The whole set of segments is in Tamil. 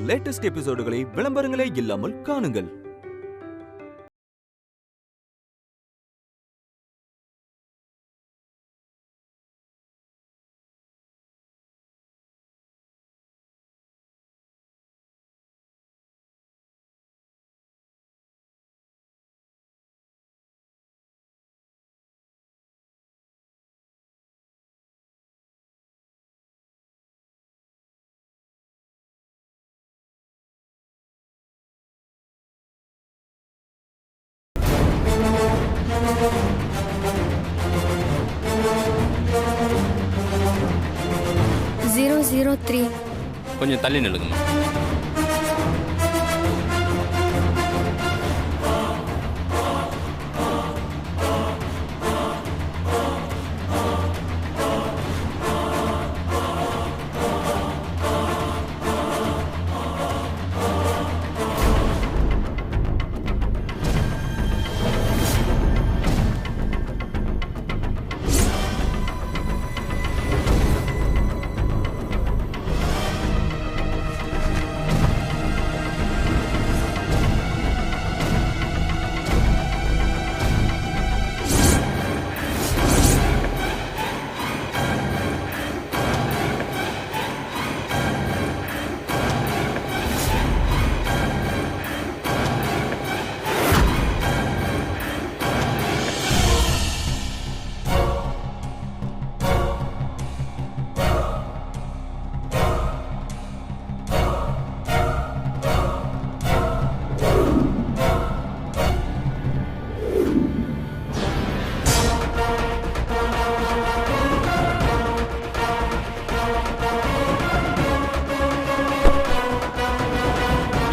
லேட்டஸ்ட் எபிசோடுகளை விளம்பரங்களே இல்லாமல் காணுங்கள். கொஞ்சம் தள்ளி நில்லுங்கம்மா.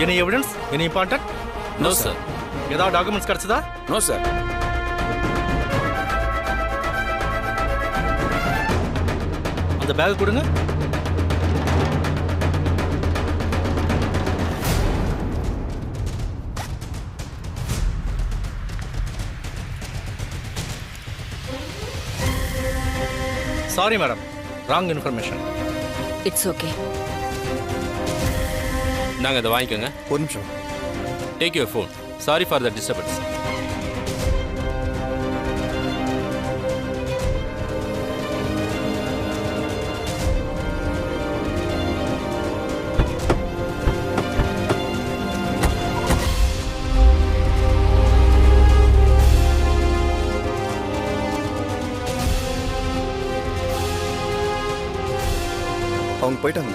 Any evidence? Any important? No, sir. ஏதாவது டாக்குமெண்ட்ஸ் கிடைச்சதா? No, sir. அந்த பேக் கொடுங்க. Sorry madam, wrong information. It's okay. நாங்கள் அதை வாங்கிக்கோங்க. ஒரு நிமிஷம். Take your phone. Sorry for the disturbance. அவங்க போயிட்டாங்க.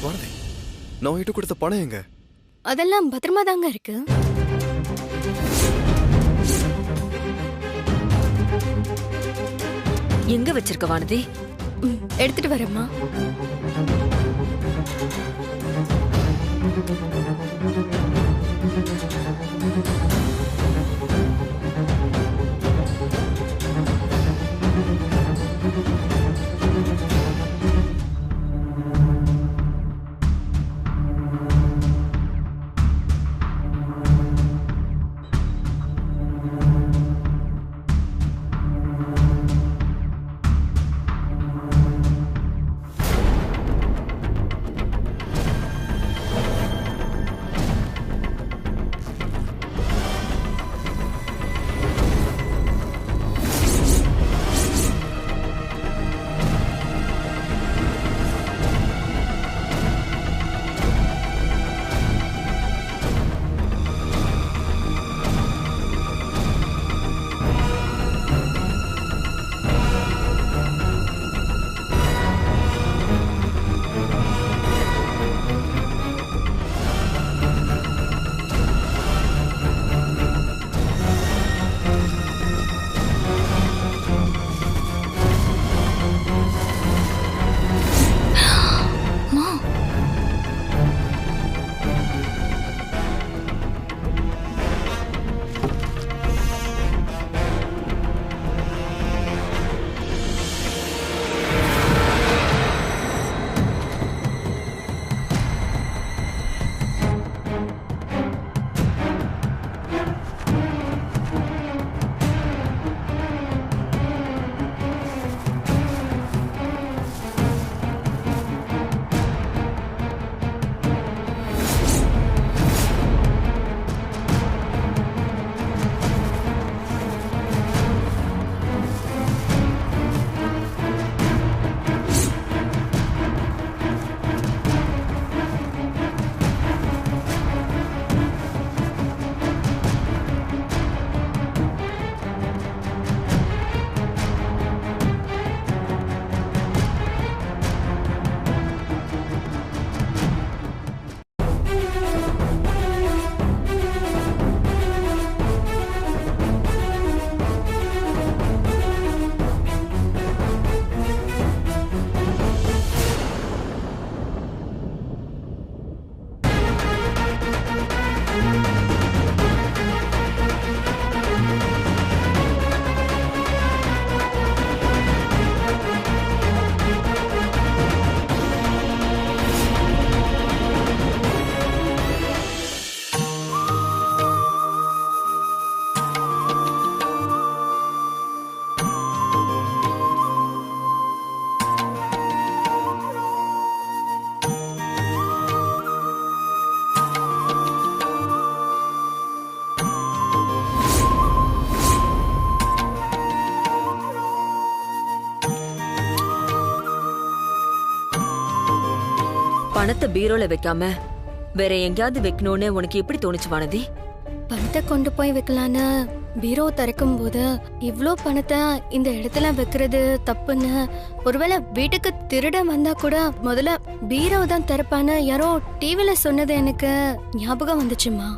வாரதி, நான் உங்ககிட்ட கொடுத்த பணம் எங்க? அதெல்லாம் பத்திரமா தாங்க இருக்கு. எங்க வச்சிருக்க வானதி? எடுத்துட்டு வரேம்மா. பணத்தை பீரோல வைக்காம வேற எங்கேயாவது வைக்கணும்னு உனக்கு எப்படி தோணுச்சு வானதி? பணத்தை கொண்டு போய் வைக்கலான்னு பீரோ திறக்கும் போது இவ்ளோ பணத்தை இந்த இடத்துல வைக்கிறது தப்புன்னு, ஒருவேளை வீட்டுக்கு திருட வந்தா கூட முதல்ல பீரோ தான் திறப்பான்னு யாரோ டிவில சொன்னது எனக்கு ஞாபகம் வந்துச்சுமா.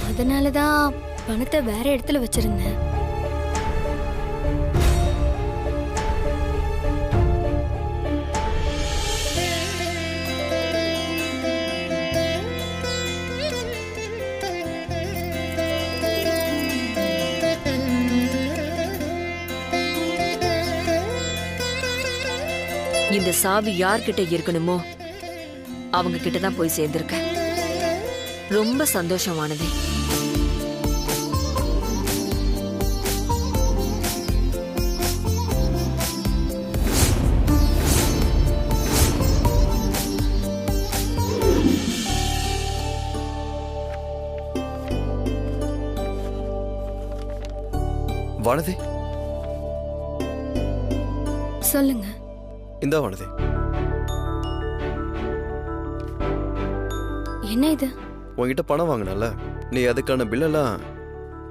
அதனாலதான் பணத்தை வேற இடத்துல வச்சிருந்தேன். இந்த சாவி யார்கிட்ட இருக்கணுமோ அவங்க கிட்ட தான் போய் சேர்ந்திருக்க. ரொம்ப சந்தோஷமானது. வானதி, சொல்லுங்க. இந்தா வானதி. என்ன இது? உன்கிட்ட பணம் வாங்கினல, நீ அதுக்கான பில்லெல்லாம்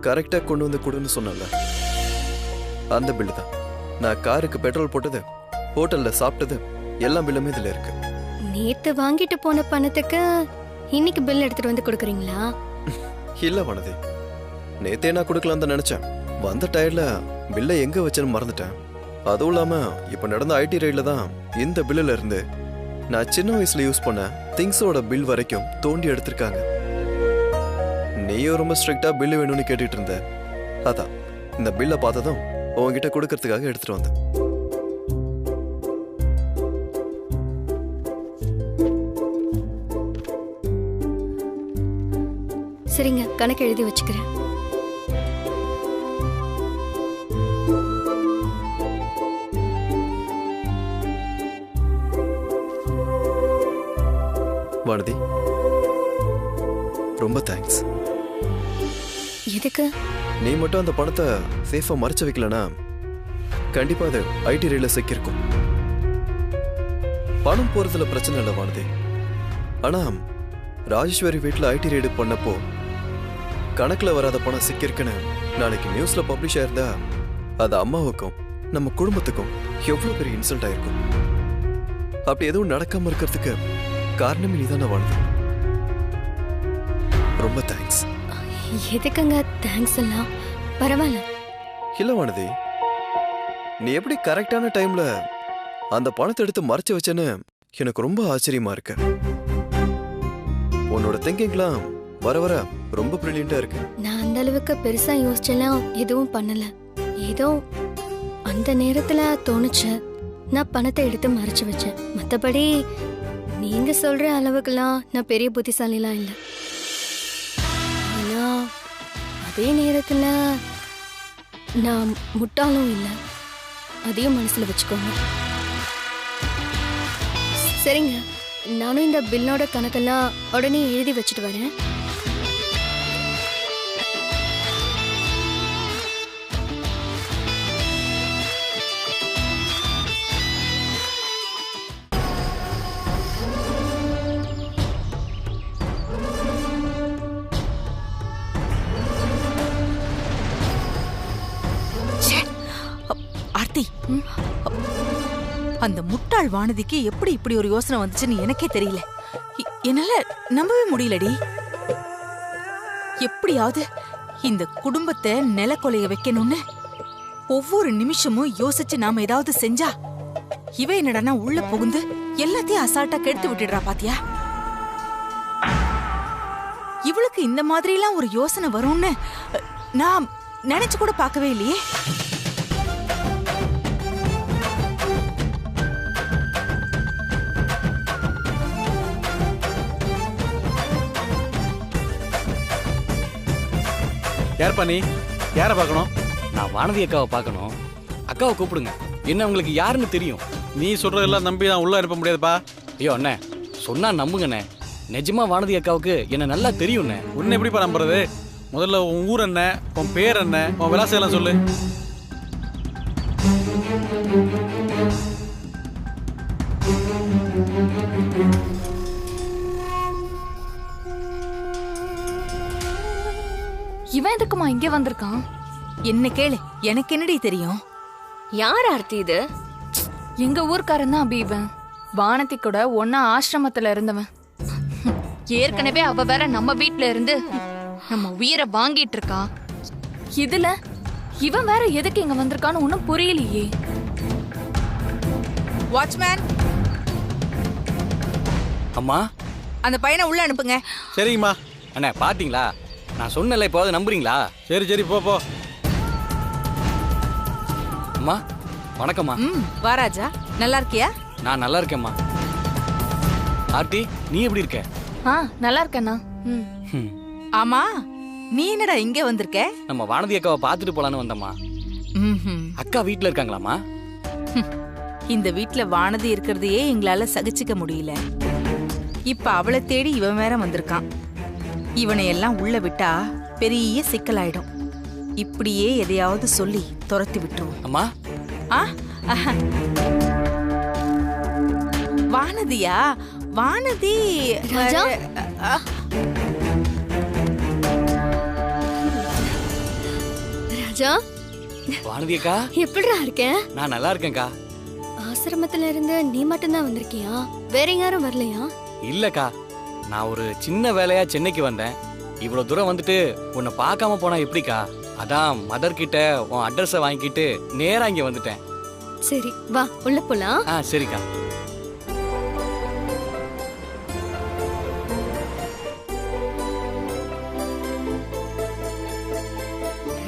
கரெக்டா கொண்டு வந்து கொடுன்னு சொன்னல, அந்த பில்லு தான். நான் காருக்கு பெட்ரோல் போட்டது, ஹோட்டல்ல சாப்பிட்டது, எல்லா பில்லுமே இதுல இருக்கு. நேத்து வாங்கிட்டு போன பணத்துக்கு இன்னைக்கு பில் எடுத்துட்டு வந்து கொடுக்குறீங்களா? இல்ல வானதி, நேத்தே நான் கொடுக்கலாம் தான் நினைச்சேன். வந்த டயர்ல பில்லை எங்க வச்சேன்னு மறந்துட்டேன். அதுவும் இல்லாம இப்ப நடந்த ஐடி ரைட்ல தான் இந்த பில்லுல இருந்து நான் சின்ன வயசுல யூஸ் பண்ண திங்ஸோட பில் வரைக்கும் தோண்டி எடுத்திருக்காங்க. நீயும் ரொம்ப ஸ்ட்ரிக்டா பில்லு வேணும்னு கேட்டுட்டு இருந்த, அதான் இந்த பில்லை பார்த்ததும் உன்கிட்ட கொடுக்கறதுக்காக எடுத்துட்டு வந்தேன். சரிங்க, கணக்கு எழுதி வச்சுக்கிறேன். வானதி, ரொம்ப தேங்க்ஸ். எதுக்கு? நீ மட்டும் அந்த பணத்தை சேஃபா மறைச்சு வைக்கலனா கண்டிப்பா அது ஐடி ரேட்ல சிக்கிருக்கும். பணம் போறதுல பிரச்சனை இல்லை வானதி. ஆனா ராஜேஸ்வரி வீட்டுல ஐடி ரேடு பண்ணப்போ கணக்குல வராத பணம் சிக்கிருக்குன்னு நாளைக்கு நியூஸ்ல பப்ளிஷ் ஆயிருந்தா அது அம்மாவுக்கும் நம்ம குடும்பத்துக்கும் எவ்வளவு பெரிய இன்சல்ட் ஆயிருக்கும். அப்படி எதுவும் நடக்காம இருக்கிறதுக்கு காரணமே நீதானே வானதி. ரொம்ப தேங்க்ஸ். எதுக்குங்க தேங்க்ஸ் எல்லாம்? பரவாயில்ல. இல்ல வானதி, நீ எப்படி கரெக்டான டைம்ல அந்த பணத்தை எடுத்து மறைச்சு வச்சேன்னு எனக்கு ரொம்ப ஆச்சரியமா இருக்கு. உன்னோட திங்கிங்லாம் வர வர ரொம்ப பிரில்லியண்டா இருக்கு. நான் அந்த அளவுக்கு பெருசா யோசிச்செல்லாம் எதுவும் பண்ணல. ஏதோ அந்த நேரத்துல தோணுச்சு, நான் பணத்தை எடுத்து மறைச்சு வச்சேன். மத்தபடி நீங்க சொல்ற அளவுக்குலாம் நான் பெரிய புத்திசாலிலாம் இல்லை. ஆனா அதே நேரத்துல நான் முட்டாளும் இல்லை. அதையும் மனசுல வச்சுக்கோங்க. சரிங்க, நானும் இந்த பில்லோட கணக்கெல்லாம் உடனே எழுதி வச்சுட்டு வரேன். ஆர்த்தி, அந்த முட்டாள் வானதிக்கு எப்படி இப்படி ஒரு யோசனை வந்துச்சுன்னு எனக்கே தெரியல. என்னால நம்பவே முடியலடி. எப்படியாவது இந்த குடும்பத்தை நிலக்கொலைய வைக்கணும்னு ஒவ்வொரு நிமிஷமும் யோசிச்சு நாம ஏதாவது செஞ்சா, இவ என்னடானா உள்ள புகுந்து எல்லாத்தையும் அசால்ட்டா கெடுத்து விட்டுடுறா பாத்தியா? இவளுக்கு இந்த மாதிரி எல்லாம் ஒரு யோசனை வரும்னு நான் நினைச்சு கூட பார்க்கவே இல்லையே. யார் பண்ணி? யாரை பார்க்கணும்? நான் வானதி அக்காவை பார்க்கணும். அக்காவை கூப்பிடுங்க. என்ன உங்களுக்கு யாருன்னு தெரியும்? நீ சொல்றதெல்லாம் நம்பி நான் உள்ள அனுப்ப முடியாதுப்பா. ஐயோ அண்ணே, சொன்னா நம்புங்கண்ணே. நிஜமா வானதி அக்காவுக்கு என்ன நல்லா தெரியும்ண்ணே. உன்னை எப்படிப்பா நம்புறது? முதல்ல உன் ஊர் என்ன, உன் பேர் என்ன, உன் விலாசம் எல்லாம் சொல்லு. இவன் எதுக்குமா இங்க வந்திருக்கான்? என்ன கேளு, எனக்கு என்னடி தெரியும்? யார் ஆர்த்தி இது? எங்க ஊர்க்காரன் தான் அபி இவன். வானதி கூட ஒன்னா ஆசிரமத்துல இருந்தவன். ஏற்கனவே அவ வேற நம்ம வீட்ல இருந்து நம்ம உயிரை வாங்கிட்டு இருக்கா. இதுல இவன் வேற எதுக்கு இங்க வந்திருக்கான்னு ஒன்னும் புரியலையே. வாட்ச்மேன், அம்மா. அந்த பையனை உள்ள அனுப்புங்க. சரிங்கம்மா. அண்ணே பாத்தீங்களா, நான் சொன்னல, இப்போது நம்புறீங்களா? சரி சரி போ போ. அம்மா வணக்கம்மா. வா ராஜா, நல்லா இருக்கியா? நான் நல்லா இருக்கேம்மா. ஆர்த்தி, நீ எப்படி இருக்க? நல்லா இருக்கேண்ணா. ஆமா, நீ என்னடா இங்க வந்திருக்க? நம்ம வானதி அக்காவை பார்த்துட்டு போலான்னு வந்தம்மா. அக்கா வீட்ல இருக்காங்களாம்மா? இந்த வீட்ல வானதி இருக்கிறதையே எங்களால சகிச்சுக்க முடியல. இப்ப அவளை தேடி இவன் வேற வந்திருக்கான். இவனை எல்லாம் உள்ள விட்டா பெரிய சிக்கலாயிடும். இப்படியே எதையாவது சொல்லி துரத்தி விட்டுருவோம். அம்மா. வானதியா? வானதி ராஜா? ராஜா, வானதி அக்கா, எப்படிடா இருக்கேன்? நான் நல்லா இருக்கேன்க்கா. ஆசிரமத்துல இருந்து நீ மட்டும்தான் வந்திருக்கியா? வேற யாரும் வரலையா? இல்லக்கா, நான் ஒரு சின்ன வேலையா சென்னைக்கு வந்தேன். இவ்வளவு தூரம் வந்துட்டு உன்னை பார்க்காம போனா எப்படிக்கா? அதான் மதர் கிட்ட உன் அட்ரஸை வாங்கிக்கிட்டு நேரா இங்க வந்துட்டேன். சரி வா, உள்ள போலாம். சரிக்கா.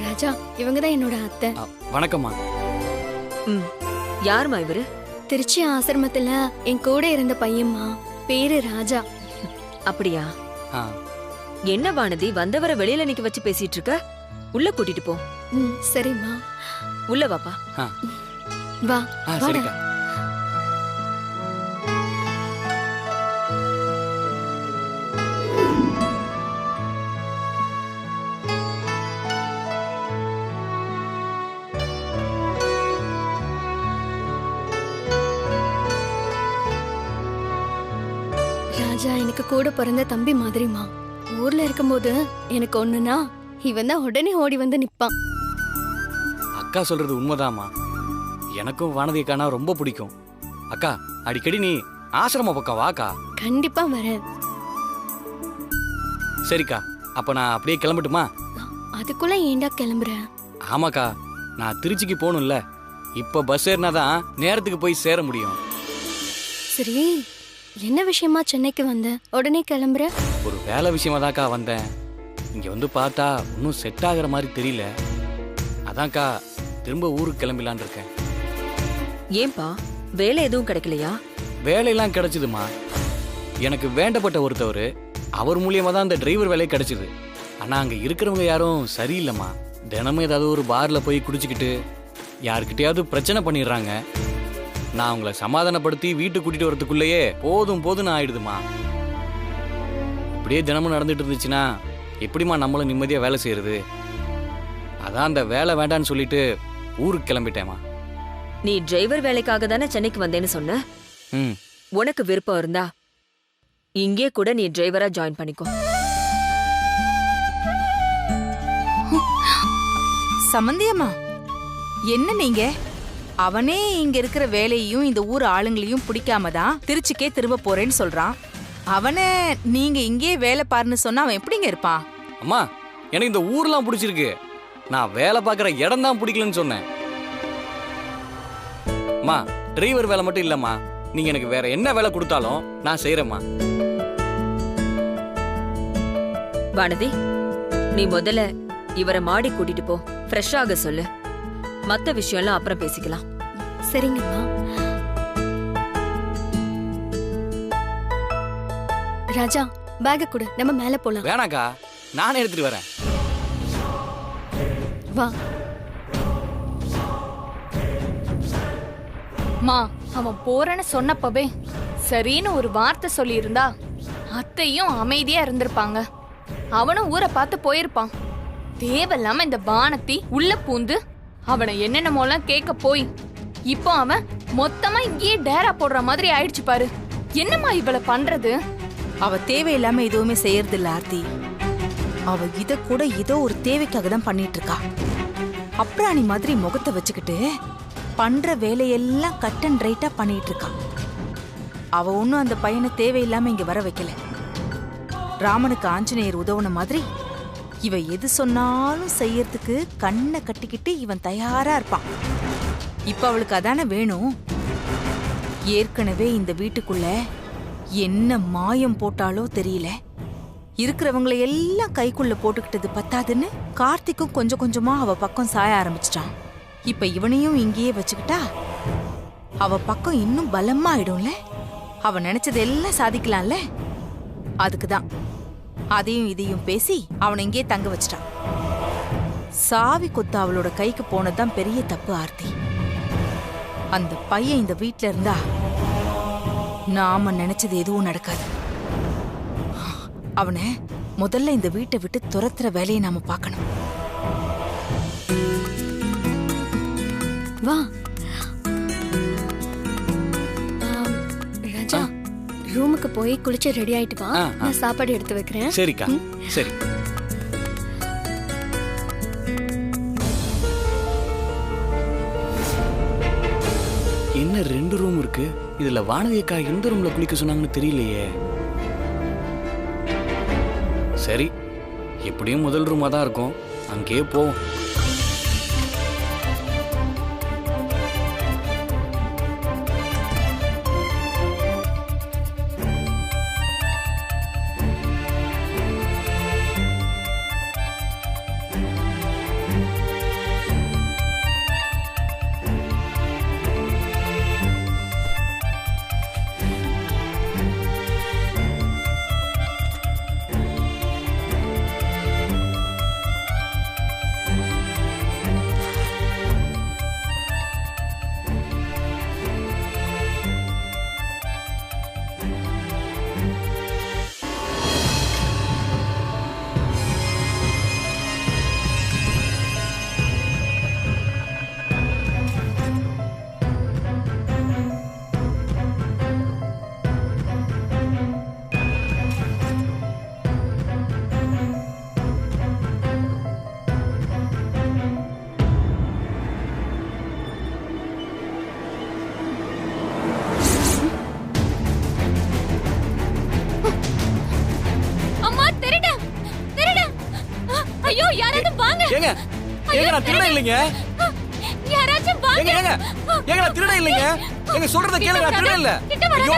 ராஜா, இவங்க தான் என்னோட அத்தை. வணக்கம்மா. யாருமா இவரு? திருச்சி ஆசிரமத்துல என் கூட இருந்த பையன்மா, பேரு ராஜா. அப்படியா? என்ன வானதி, வந்தவரை வெளியில நிக்க வச்சு பேசிட்டு இருக்க? உள்ள கூட்டிட்டு போ. சரிம்மா. உள்ள வாப்பா. வா. சரிக்கா. ராஜா எனக்கு கூட பிறந்த தம்பி மாதிரிமா. ஊர்ல இருக்கும்போது எனக்கு ஒண்ணுனா இவன் தான் உடனே ஓடி வந்து நிப்பான். அக்கா சொல்றது உண்மைதாம்மா. எனக்கும் வானதி அக்கானா ரொம்ப பிடிக்கும். அக்கா, அடிக்கடி நீ ஆசிரம பக்கம் வாக்கா. கண்டிப்பா வரேன். சரிக்கா, அப்ப நான் அப்படியே கிளம்பட்டுமா? அதுக்குள்ள ஏண்டா கிளம்புற? ஆமாக்கா, நான் திருச்சிக்கு போகணும்ல. இப்ப பஸ் ஏறினாதான் நேரத்துக்கு போய் சேர முடியும். சரி, என்ன விஷயமா சென்னைக்கு வந்த உடனே கிளம்புற? ஒரு வேலை விஷயமா தான்க்கா வந்தேன். இங்க வந்து பார்த்தா இன்னும் செட் ஆகிற மாதிரி தெரியல. அதான்க்கா திரும்ப ஊருக்கு கிளம்பிலான் இருக்கேன். ஏன்பா, வேலை எதுவும் கிடைக்கலையா? வேலையெல்லாம் கிடைச்சதுமா. எனக்கு வேண்டப்பட்ட ஒருத்தவர், அவர் மூலியமா தான் அந்த டிரைவர் வேலை கிடைச்சது. ஆனா அங்க இருக்கிறவங்க யாரும் சரியில்லைம்மா. தினமும் ஏதாவது ஒரு பார்ல போய் குடிச்சுக்கிட்டு யாருக்கிட்டையாவது பிரச்சனை பண்ணிடுறாங்க. நான் அவங்கள சமாதானப்படுத்தி வீட்டுக்கு கூட்டிட்டு வரதுக்குள்ளேயே போதும் ஆயிடுதுமா. இப்படியே தினமும் நடந்துட்டு இருந்துச்சுன்னா எப்படிமா நம்மளும் நிம்மதியா வேலை செய்யறது? அதான் அந்த வேலை வேண்டான்னு சொல்லிட்டு ஊருக்கு கிளம்பிட்டேமா. நீ டிரைவர் வேலைக்காக தானே சென்னைக்கு வந்தேன்னு சொன்ன. உனக்கு விருப்பம் இருந்தா இங்கே கூட நீ டிரைவரா ஜாயின் பண்ணிக்கோ. சம்பந்தியம்மா, என்ன நீங்க? அவனே இங்க இருக்கிற வேலையையும் இந்த ஊர் ஆளுங்களையும் பிடிக்காம தான் திருச்சிக்கே திரும்ப போறேன்னு சொல்றான். அவனை நீங்க இங்கே வேலை பாருன்னு சொன்னா அவன் எப்படிங்க இருப்பான்? அம்மா, எனக்கு இந்த ஊர்லாம் பிடிச்சிருக்கு. நான் வேலை பார்க்குற இடம் தான் பிடிக்கலன்னு சொன்னேன். அம்மா, டிரைவர் வேலை மட்டும் இல்லம்மா, நீங்க எனக்கு வேற என்ன வேலை கொடுத்தாலும் நான் செய்யறேம்மா. வானதி, நீ முதல்ல இவரை மாடி கூட்டிட்டு போ, ஃப்ரெஷ் ஆக சொல்லு. மத்த விஷயம்லாம் அப்புறம் பேசிக்கலாம். சரிங்கம்மா. ராஜா, பேக்க கொடு, நம்ம மேல போலாம். வேணாக்கா, நானே எடுத்துட்டு வரேன். வா. மா, அவன் போறேன்னு சொன்னப்பவே சரின்னு ஒரு வார்த்தை சொல்லி இருந்தா அத்தையும் அமைதியா இருந்திருப்பாங்க. அவனும் ஊரை பார்த்து போயிருப்பான். தேவையில்லாம இந்த வானத்தி உள்ள பூந்து அவனை என்னென்னமோலாம் கேட்க போய் இப்போ அவன் மொத்தமா இங்கேயே டேரா போடுற மாதிரி ஆயிடுச்சு பாரு. என்னம்மா இவளை பண்றது? அவ தேவையில்லாம எதுவுமே செய்யறது இல்ல ஆர்த்தி. அவ இத கூட ஏதோ ஒரு தேவைக்காக தான் பண்ணிட்டு இருக்கா. அப்ராணி மாதிரி முகத்தை வச்சுக்கிட்டு பண்ற வேலையெல்லாம் கட் அண்ட் ரைட்டா பண்ணிட்டு இருக்கா. அவ ஒன்னும் அந்த பையனை தேவையில்லாம இங்க வர வைக்கல. ராமனுக்கு ஆஞ்சநேயர் உதவுன மாதிரி இவ எது சொன்னாலும் செய்யறதுக்கு கண்ணை கட்டிக்கிட்டு இவன் தயாரா இருப்பான். இப்ப அவளுக்கு அதானே வேணும். ஏற்கனவே இந்த வீட்டுக்குள்ள என்ன மாயம் போட்டாலோ தெரியல, இருக்கிறவங்களை எல்லாம் கைக்குள்ள போட்டுக்கிட்டது பத்தாதுன்னு கார்த்திக்கும் கொஞ்சம் கொஞ்சமா அவ பக்கம் சாய ஆரம்பிச்சிட்டான். இப்ப இவனையும் இங்கேயே வச்சுக்கிட்டா அவ பக்கம் இன்னும் பலமா ஆயிடும்ல. அவ நினைச்சது எல்லாம் சாதிக்கலாம்ல. அதுக்குதான் அதையும் இதையும் பேசி அவனை இங்கே தங்க வச்சிட்டான். சாவி கொத்து அவளோட கைக்கு போனதுதான் பெரிய தப்பு ஆர்த்தி. அந்த பையன் இந்த வீட்ல இருந்தா நாம நினைச்சது எதுவும் நடக்காது. அவனை முதல்ல இந்த வீட்டை விட்டு துரத்துற வேலையை நாம பார்க்கணும். வா ராஜா, ரூமுக்கு போய் குளிச்சு ரெடி ஆயிட்டு வா. நான் சாப்பாடு எடுத்து வைக்கிறேன். சரிக்கா, சரி. என்ன 2 ரூம் இருக்கு? இதுல வானதி அக்கா எந்த ரூம்ல குளிக்க சொன்னாங்கன்னு தெரியலையே. சரி, எப்படியும் முதல் ரூமா தான் இருக்கும், அங்கே போ. ஏங்க ஏங்க நான் திருட இல்லைங்க. யாராச்சும் வாங்க. ஏங்க ஏங்க நான் திருட இல்லைங்க. ஏங்க சொல்றத கேளுங்க, நான் திருட இல்ல. ஐயோ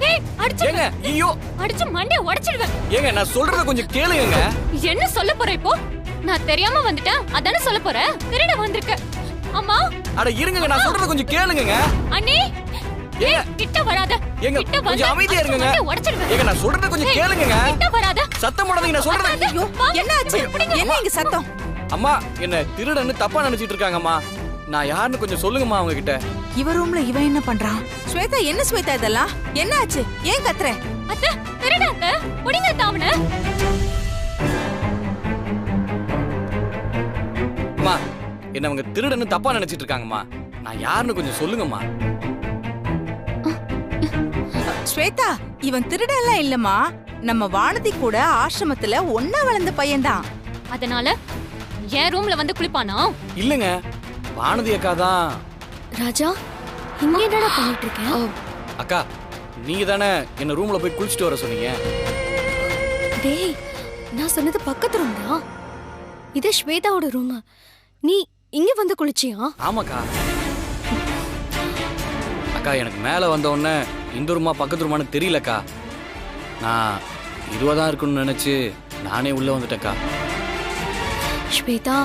ஏய் அடிச்சு. ஏங்க ஐயோ அடிச்சு மண்டைய உடைச்சிடுவேன். ஏங்க நான் சொல்றத கொஞ்சம் கேளுங்க. என்ன சொல்ல போற இப்போ? நான் தெரியாம வந்துட்டேன், அதானே சொல்ல போற? திருட வந்திருக்க. அம்மா அட இருங்க, நான் சொல்றத கொஞ்சம் கேளுங்க. அண்ணி ஏய் கிட்ட வராத. ஏங்க கொஞ்சம் அமைதியா இருங்க. ஏங்க நான் சொல்றத கொஞ்சம் கேளுங்க. கிட்ட வராத. சத்தம் போடாதீங்க, நான் சொல்றத. ஐயோ என்ன ஆச்சு? என்ன இங்க சத்தம்? அம்மா என்ன திருடன்னு தப்பா நினைச்சிட்டு இருக்காங்கம்மா. நான் யாருன்னு கொஞ்சம் சொல்லுங்கம்மா அவங்க கிட்ட. இவ ரூம்ல இவன் என்ன பண்றான்? ஸ்வேதா, என்ன ஸ்வேதா இதெல்லாம்? என்ன ஆச்சு? ஏன் கத்துற? அத்தை திருட அத்தை, புடிங்க தாவன. அம்மா என்ன அவங்க திருடன்னு தப்பா நினைச்சிட்டு இருக்காங்கம்மா. நான் யாருன்னு கொஞ்சம் சொல்லுங்கம்மா. ஸ்வேதா, இவன் திருடெல்லாம் இல்லம்மா. நம்ம வானதி கூட ஆசிரமத்துல ஒன்னா வளர்ந்த பையன்தான். அதனால என் ரூம்ல வந்து குளிப்பானா? இல்லங்க, வானதி அக்கா தான். ராஜா, இங்க என்னடா பண்ணிட்டு இருக்க? அக்கா நீங்க தானே என்ன ரூம்ல போய் குளிச்சிட்டு வர சொன்னீங்க. டேய், நான் சொன்னது பக்கத்து ரூம் தான். இது ஸ்வேதாவோட ரூம். நீ இங்க வந்து குளிச்சியா? ஆமாக்கா. அக்கா எனக்கு மேல வந்த உடனே இந்த ரூமா பக்கத்து ரூமான்னு தெரியலக்கா. நான் இதுவா தான் இருக்குன்னு நினைச்சு நானே உள்ள வந்துட்டேக்கா. ஸ்வேதா,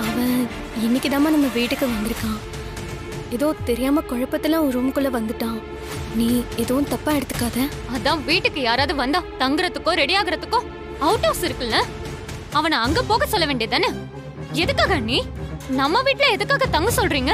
அவன் இன்னைக்குதாம்மா நம்ம வீட்டுக்கு வந்திருக்கான். ஏதோ தெரியாம குழப்பத்துல ஒரு ரூமுக்குள்ள வந்துட்டான். நீ எதுவும் தப்பா எடுத்துக்காத. அதான் வீட்டுக்கு யாராவது வந்தா தங்குறதுக்கோ ரெடி ஆகுறதுக்கோ அவுட் ஹவுஸ் இருக்குல்ல, அவனை அங்க போக சொல்ல வேண்டியதானே? எதுக்காக நீ நம்ம வீட்ல எதுக்காக தங்க சொல்றீங்க?